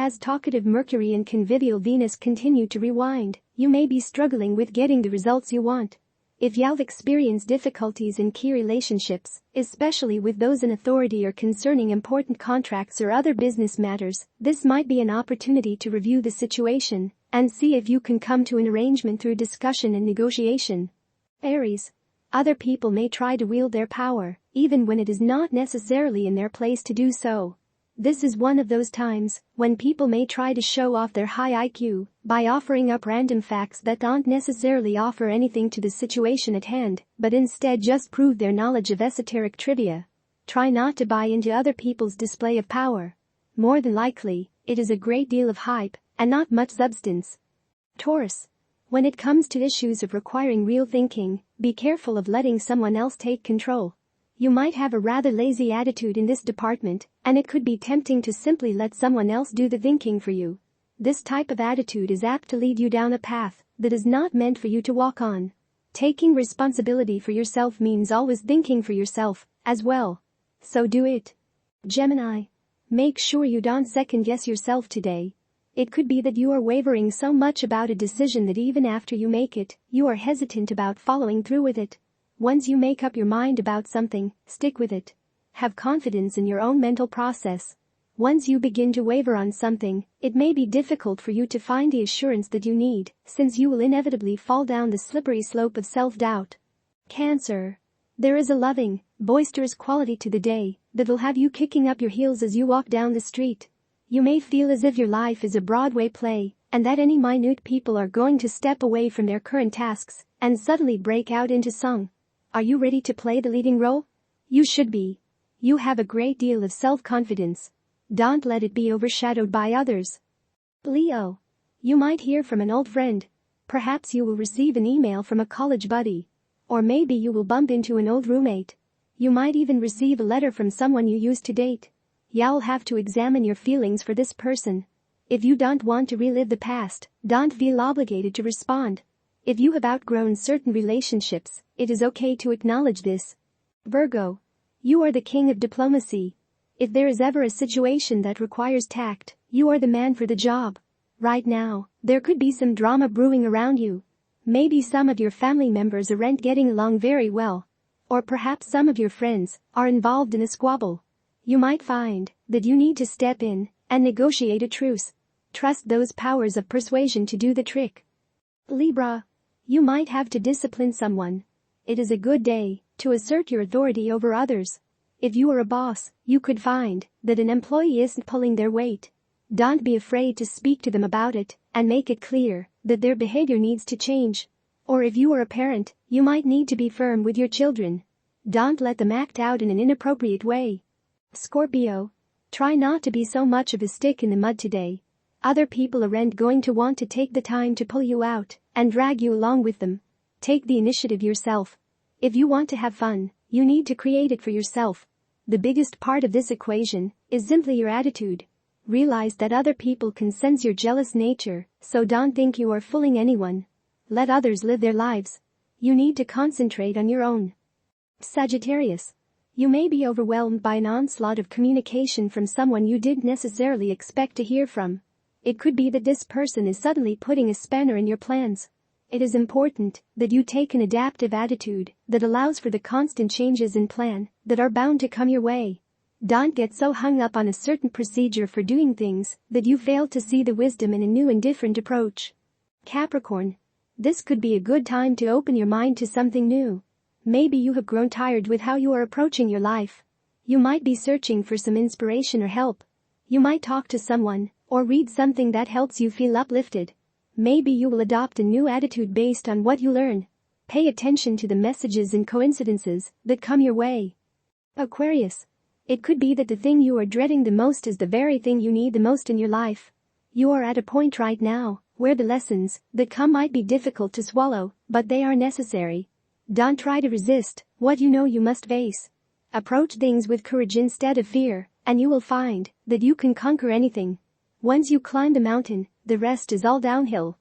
As talkative Mercury and convivial Venus continue to rewind, you may be struggling with getting the results you want. If you've experienced difficulties in key relationships, especially with those in authority or concerning important contracts or other business matters, this might be an opportunity to review the situation and see if you can come to an arrangement through discussion and negotiation. Aries. Other people may try to wield their power, even when it is not necessarily in their place to do so. This is one of those times when people may try to show off their high IQ by offering up random facts that don't necessarily offer anything to the situation at hand, but instead just prove their knowledge of esoteric trivia. Try not to buy into other people's display of power. More than likely, it is a great deal of hype and not much substance. Taurus. When it comes to issues of requiring real thinking, be careful of letting someone else take control. You might have a rather lazy attitude in this department, and it could be tempting to simply let someone else do the thinking for you. This type of attitude is apt to lead you down a path that is not meant for you to walk on. Taking responsibility for yourself means always thinking for yourself, as well. So do it. Gemini. Make sure you don't second-guess yourself today. It could be that you are wavering so much about a decision that even after you make it, you are hesitant about following through with it. Once you make up your mind about something, stick with it. Have confidence in your own mental process. Once you begin to waver on something, it may be difficult for you to find the assurance that you need, since you will inevitably fall down the slippery slope of self-doubt. Cancer. There is a loving, boisterous quality to the day that will have you kicking up your heels as you walk down the street. You may feel as if your life is a Broadway play, and that any minute people are going to step away from their current tasks and suddenly break out into song. Are you ready to play the leading role? You should be. You have a great deal of self-confidence. Don't let it be overshadowed by others. Leo. You might hear from an old friend. Perhaps you will receive an email from a college buddy. Or maybe you will bump into an old roommate. You might even receive a letter from someone you used to date. You'll have to examine your feelings for this person. If you don't want to relive the past, don't feel obligated to respond. If you have outgrown certain relationships, it is okay to acknowledge this. Virgo. You are the king of diplomacy. If there is ever a situation that requires tact, you are the man for the job. Right now, there could be some drama brewing around you. Maybe some of your family members aren't getting along very well. Or perhaps some of your friends are involved in a squabble. You might find that you need to step in and negotiate a truce. Trust those powers of persuasion to do the trick. Libra. You might have to discipline someone. It is a good day to assert your authority over others. If you are a boss, you could find that an employee isn't pulling their weight. Don't be afraid to speak to them about it and make it clear that their behavior needs to change. Or if you are a parent, you might need to be firm with your children. Don't let them act out in an inappropriate way. Scorpio. Try not to be so much of a stick in the mud today. Other people aren't going to want to take the time to pull you out and drag you along with them. Take the initiative yourself. If you want to have fun, you need to create it for yourself. The biggest part of this equation is simply your attitude. Realize that other people can sense your jealous nature, so don't think you are fooling anyone. Let others live their lives. You need to concentrate on your own. Sagittarius. You may be overwhelmed by an onslaught of communication from someone you didn't necessarily expect to hear from. It could be that this person is suddenly putting a spanner in your plans. It is important that you take an adaptive attitude that allows for the constant changes in plan that are bound to come your way. Don't get so hung up on a certain procedure for doing things that you fail to see the wisdom in a new and different approach. Capricorn. This could be a good time to open your mind to something new. Maybe you have grown tired with how you are approaching your life. You might be searching for some inspiration or help. You might talk to someone or read something that helps you feel uplifted. Maybe you will adopt a new attitude based on what you learn. Pay attention to the messages and coincidences that come your way. Aquarius. It could be that the thing you are dreading the most is the very thing you need the most in your life. You are at a point right now where the lessons that come might be difficult to swallow, but they are necessary. Don't try to resist what you know you must face. Approach things with courage instead of fear, and you will find that you can conquer anything. Once you climb the mountain, the rest is all downhill.